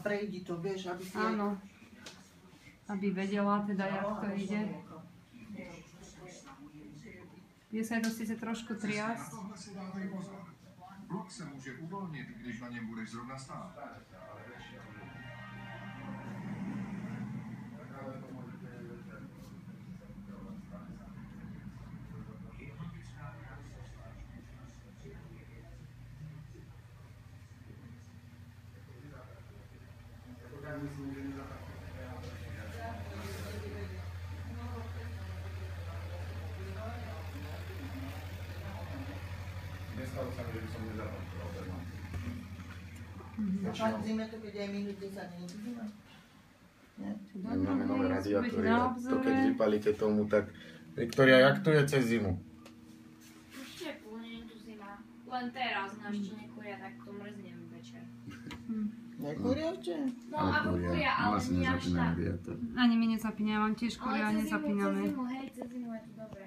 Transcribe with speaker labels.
Speaker 1: prejdi to, vieš, aby si...
Speaker 2: Áno. Aby vedela teda, jak to ide. Je sa to síce trošku triasť.
Speaker 3: Blok se může uvolnit, když na něm budeš zrovna stát. Nestalo sa mi, že by som nezapatrol.
Speaker 1: Fakt v zime to, keď aj minút 10 minút zima.
Speaker 4: Máme nové radiátory a to keď vypalíte tomu, tak... Viktoria, jak tu je cez zimu?
Speaker 5: Ešte nie je tu zima. Len teraz ešte nekúria, tak to mrznem večer.
Speaker 1: Nekúria ešte?
Speaker 5: No, ako kúria, ale nie až tak.
Speaker 2: Ani my nezapíname, mám tiež kúria a
Speaker 5: Ale cez zimu,
Speaker 2: nezapíname.
Speaker 5: hej, cez zimu je to dobré.